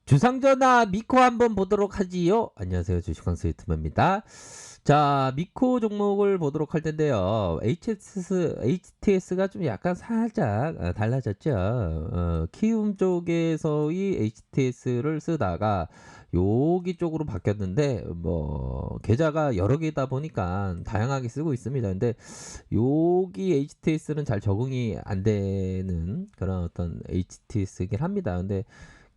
주상전화 미코 한번 보도록 하지요. 안녕하세요. 주식왕수 유튜브입니다. 자, 미코 종목을 보도록 할 텐데요. HTS가 좀 약간 살짝 달라졌죠. 키움 쪽에서의 HTS를 쓰다가 여기 쪽으로 바뀌었는데 뭐 계좌가 여러 개다 보니까 다양하게 쓰고 있습니다. 근데 여기 HTS는 잘 적응이 안 되는 그런 어떤 HTS이긴 합니다. 근데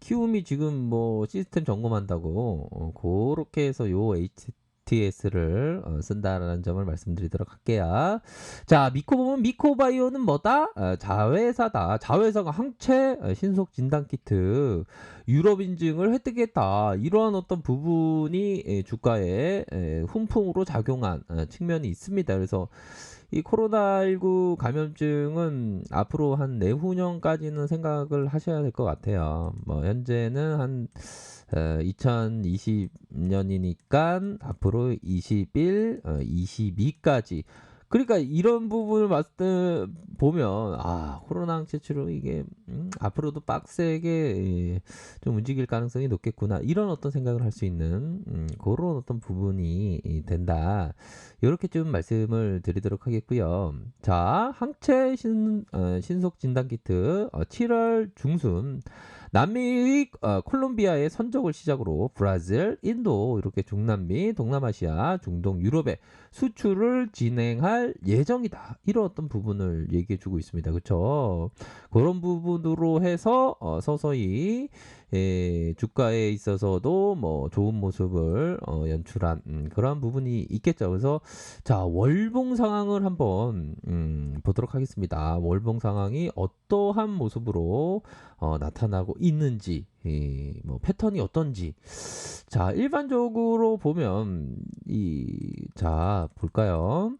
키움이 지금 뭐 시스템 점검한다고 그렇게 해서 요 HTS를 쓴다라는 점을 말씀드리도록 할게요. 자, 미코 보면 미코바이오는 뭐다? 자회사다. 자회사가 항체 신속 진단 키트 유럽 인증을 획득했다. 이러한 어떤 부분이 주가에 훈풍으로 작용한 측면이 있습니다. 그래서 이 코로나19 감염증은 앞으로 한 내후년까지는 생각을 하셔야 될 것 같아요. 뭐 현재는 한 2020년이니까 앞으로 21, 22까지. 그러니까 이런 부분을 봤을 때 보면 코로나 항체 치료 이게 앞으로도 빡세게 좀 움직일 가능성이 높겠구나. 이런 어떤 생각을 할 수 있는 그런 어떤 부분이 된다. 이렇게 좀 말씀을 드리도록 하겠고요. 자, 항체 신속 진단 키트 7월 중순 남미의 콜롬비아의 선적을 시작으로 브라질, 인도 이렇게 중남미, 동남아시아, 중동, 유럽에 수출을 진행할 예정이다. 이런 어떤 부분을 얘기해 주고 있습니다. 그렇죠? 그런 부분으로 해서 서서히 주가에 있어서도 뭐 좋은 모습을 연출한 그러한 부분이 있겠죠. 그래서 자, 월봉 상황을 한번 보도록 하겠습니다. 월봉 상황이 어떠한 모습으로 나타나고 있는지, 뭐 패턴이 어떤지. 자, 일반적으로 보면 자, 볼까요?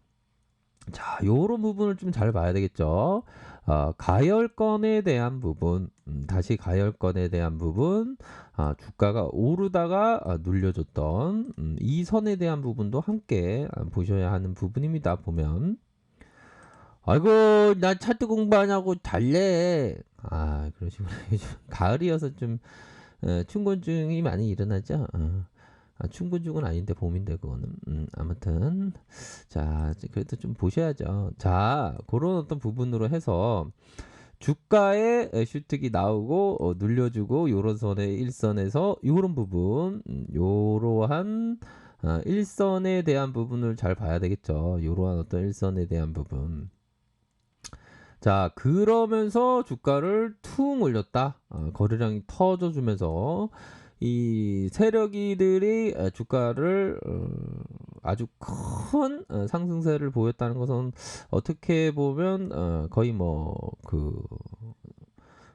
자, 요런 부분을 좀 잘 봐야 되겠죠. 가열권에 대한 부분, 다시 가열권에 대한 부분, 주가가 오르다가 눌려줬던 이 선에 대한 부분도 함께 보셔야 하는 부분입니다. 보면 아이고 나 차트 공부하냐고 달래. 그러시구나. 요즘 가을이어서 좀 춘곤증이 많이 일어나죠. 춘곤증은 아닌데 봄인데 그거는 아무튼 자 그래도 좀 보셔야죠. 자 그런 어떤 부분으로 해서 주가에 슈특이 나오고 눌려주고 요런 선의 일선에서 요런 부분 요러한 일선에 대한 부분을 잘 봐야 되겠죠. 요러한 어떤 일선에 대한 부분. 자, 그러면서 주가를 퉁 올렸다. 거래량이 터져주면서 이 세력이들이 주가를 아주 큰 상승세를 보였다는 것은 어떻게 보면 거의 뭐 그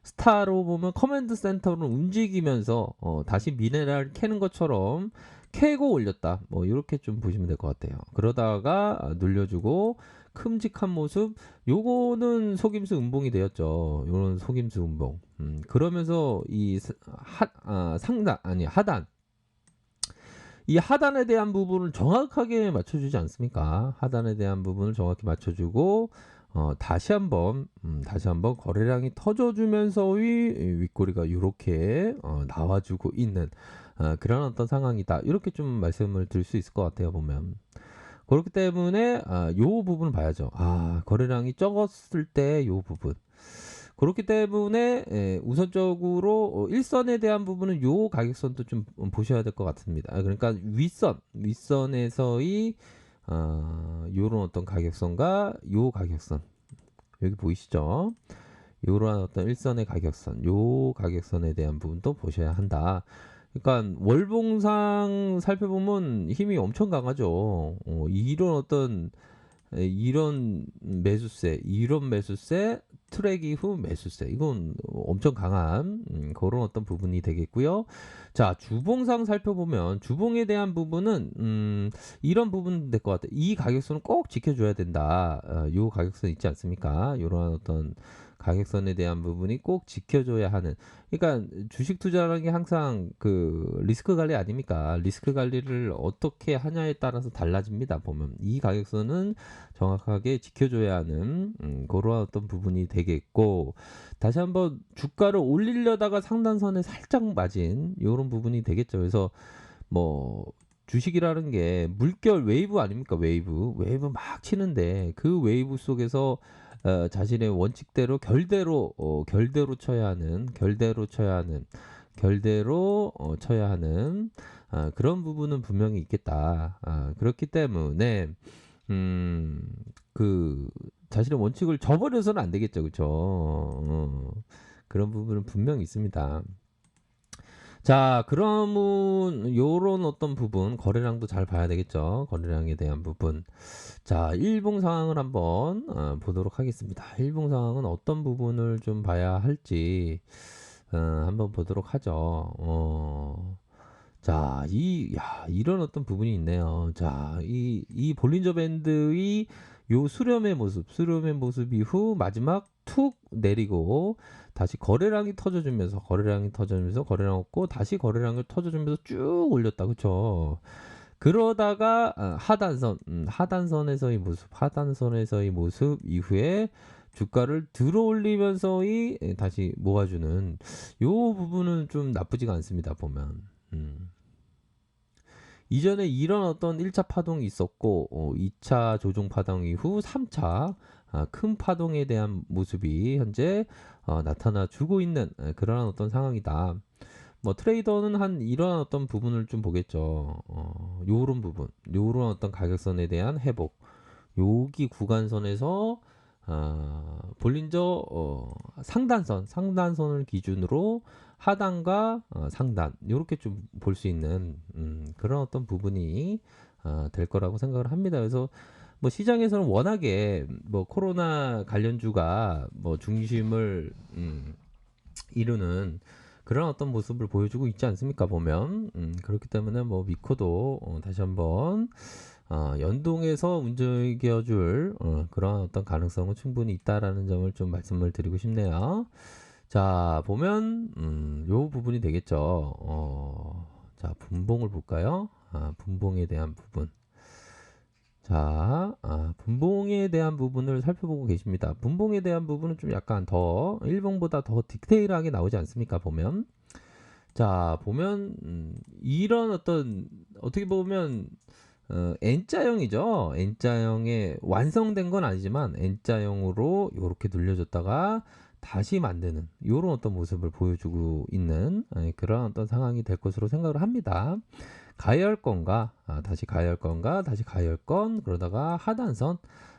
스타로 보면 커맨드 센터를 움직이면서 다시 미네랄 캐는 것처럼 캐고 올렸다. 뭐 이렇게 좀 보시면 될 것 같아요. 그러다가 눌려주고 큼직한 모습. 요거는 속임수 음봉이 되었죠. 요런 속임수 음봉. 그러면서 상단 아니 하단. 이 하단에 대한 부분을 정확하게 맞춰주지 않습니까? 하단에 대한 부분을 정확히 맞춰주고 다시 한번 거래량이 터져주면서의 윗꼬리가 이렇게 나와주고 있는 그런 어떤 상황이다. 이렇게 좀 말씀을 드릴 수 있을 것 같아요. 보면 그렇기 때문에 요 부분을 봐야죠. 거래량이 적었을 때 요 부분. 그렇기 때문에 우선적으로 일선에 대한 부분은 요 가격선도 좀 보셔야 될 것 같습니다. 그러니까 윗선에서의 요런 어떤 가격선과 요 가격선 여기 보이시죠? 요런 어떤 일선의 가격선, 요 가격선에 대한 부분도 보셔야 한다. 그러니까 월봉상 살펴보면 힘이 엄청 강하죠. 이런 어떤 이런 매수세, 트랙 이후 매수세, 이건 엄청 강한 그런 어떤 부분이 되겠고요. 자, 주봉상 살펴보면 주봉에 대한 부분은 이런 부분 될 것 같아요. 이 가격선은 꼭 지켜줘야 된다. 요 가격선 있지 않습니까? 이러한 어떤 가격선에 대한 부분이 꼭 지켜줘야 하는. 그러니까 주식 투자라는 게 항상 그 리스크 관리 아닙니까? 리스크 관리를 어떻게 하냐에 따라서 달라집니다. 보면 이 가격선은 정확하게 지켜줘야 하는 그런 어떤 부분이 되겠고, 다시 한번 주가를 올리려다가 상단선에 살짝 맞은 이런 부분이 되겠죠. 그래서 뭐 주식이라는 게 물결 웨이브 아닙니까? 웨이브 막 치는데 그 웨이브 속에서 자신의 원칙대로 결대로 쳐야 하는 결대로 쳐야 하는 그런 부분은 분명히 있겠다. 그렇기 때문에 음, 그 자신의 원칙을 저버려서는 안 되겠죠, 그렇죠? 그런 부분은 분명히 있습니다. 자, 그러면 요런 어떤 부분 거래량도 잘 봐야 되겠죠. 거래량에 대한 부분. 자, 일봉 상황을 한번 보도록 하겠습니다. 일봉 상황은 어떤 부분을 좀 봐야 할지 한번 보도록 하죠. 자, 이런 어떤 부분이 있네요. 자, 이 볼린저 밴드의 요 수렴의 모습 이후 마지막 툭 내리고 다시 거래량이 터져주면서 거래량 없고 다시 거래량을 터져주면서 쭉 올렸다. 그쵸? 그러다가 하단선에서의 모습 이후에 주가를 들어올리면서의 다시 모아주는 요 부분은 좀 나쁘지가 않습니다. 보면. 이전에 이런 어떤 1차 파동이 있었고 2차 조종 파동 이후 3차 큰 파동에 대한 모습이 현재 나타나 주고 있는 그러한 어떤 상황이다. 뭐 트레이더는 한 이러한 어떤 부분을 좀 보겠죠. 요런 부분, 요런 어떤 가격선에 대한 회복. 여기 구간선에서 볼린저 상단선을 기준으로 하단과 상단 이렇게 좀 볼 수 있는 그런 어떤 부분이 될 거라고 생각을 합니다. 그래서 뭐 시장에서는 워낙에 뭐 코로나 관련주가 뭐 중심을 이루는 그런 어떤 모습을 보여주고 있지 않습니까? 보면 그렇기 때문에 뭐 미코도 다시 한번 연동해서 움직여줄 그런 어떤 가능성은 충분히 있다라는 점을 좀 말씀을 드리고 싶네요. 자, 보면 요 부분이 되겠죠. 자, 분봉을 볼까요? 분봉에 대한 부분. 자, 분봉에 대한 부분을 살펴보고 계십니다. 분봉에 대한 부분은 좀 약간 더 일봉보다 더 디테일하게 나오지 않습니까? 보면. 자, 보면 이런 어떤 어떻게 보면 N자형이죠. N자형의 완성된 건 아니지만 N자형으로 이렇게 눌려줬다가 다시 만드는 이런 어떤 모습을 보여주고 있는 그런 어떤 상황이 될 것으로 생각을 합니다. 가열건과 다시 가열건 그러다가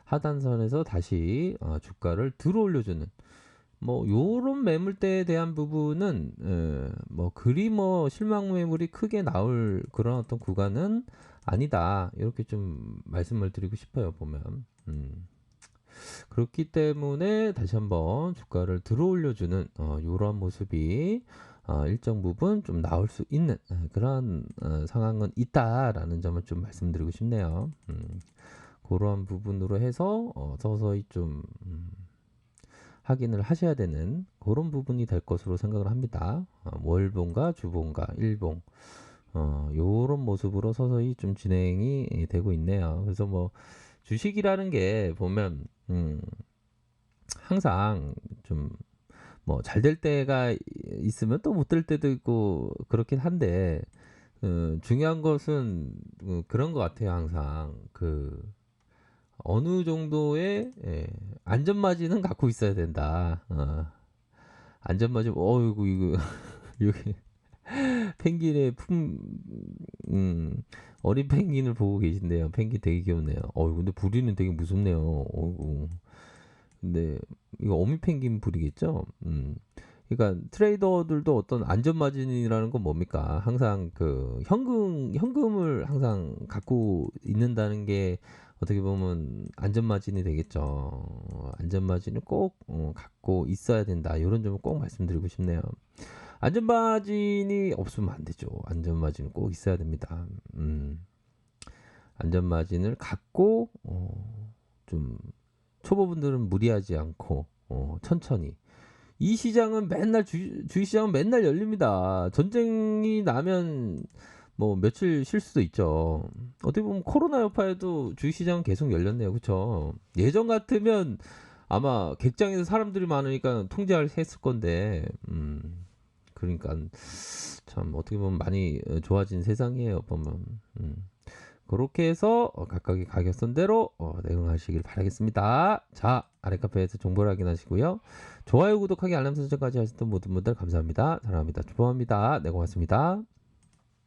하단선에서 다시 주가를 들어 올려주는 뭐 요런 매물대에 대한 부분은 뭐 그리 뭐 실망 매물이 크게 나올 그런 어떤 구간은 아니다 이렇게 좀 말씀을 드리고 싶어요. 보면 그렇기 때문에 다시 한번 주가를 들어 올려주는 요런 모습이 일정 부분 좀 나올 수 있는 그런 상황은 있다라는 점을 좀 말씀드리고 싶네요. 그런 부분으로 해서 서서히 좀 확인을 하셔야 되는 그런 부분이 될 것으로 생각을 합니다. 월봉과 주봉과 일봉 요런 모습으로 서서히 좀 진행이 되고 있네요. 그래서 뭐 주식이라는 게 보면 항상 좀 뭐 잘 될 때가 있으면 또 못 될 때도 있고 그렇긴 한데 중요한 것은 그런 것 같아요. 항상 그 어느 정도의 안전마진은 갖고 있어야 된다. 안전마진 어이구 이거 여기 펭귄의 어린 펭귄을 보고 계신데요. 펭귄 되게 귀엽네요. 근데 부리는 되게 무섭네요. 근데 이거 어미 펭귄 부리겠죠? 그러니까 트레이더들도 어떤 안전마진이라는 건 뭡니까? 항상 그 현금을 항상 갖고 있는다는 게 어떻게 보면 안전마진이 되겠죠. 안전마진을 꼭 갖고 있어야 된다. 이런 점을 꼭 말씀드리고 싶네요. 안전마진이 없으면 안 되죠. 안전마진은 꼭 있어야 됩니다. 안전마진을 갖고 좀 초보분들은 무리하지 않고 천천히. 이 시장은 맨날 주식시장은 맨날 열립니다. 전쟁이 나면 뭐 며칠 쉴 수도 있죠. 어떻게 보면 코로나 여파에도 주식시장은 계속 열렸네요. 그쵸? 예전 같으면 아마 객장에서 사람들이 많으니까 통제했을 건데, 그러니까 참 어떻게 보면 많이 좋아진 세상이에요. 보면. 그렇게 해서 각각의 가격선대로 대응하시길 바라겠습니다. 자, 아래 카페에서 정보를 확인하시고요. 좋아요, 구독하기, 알람 설정까지 하셨던 모든 분들 감사합니다. 사랑합니다. 축복합니다. 네, 고맙습니다.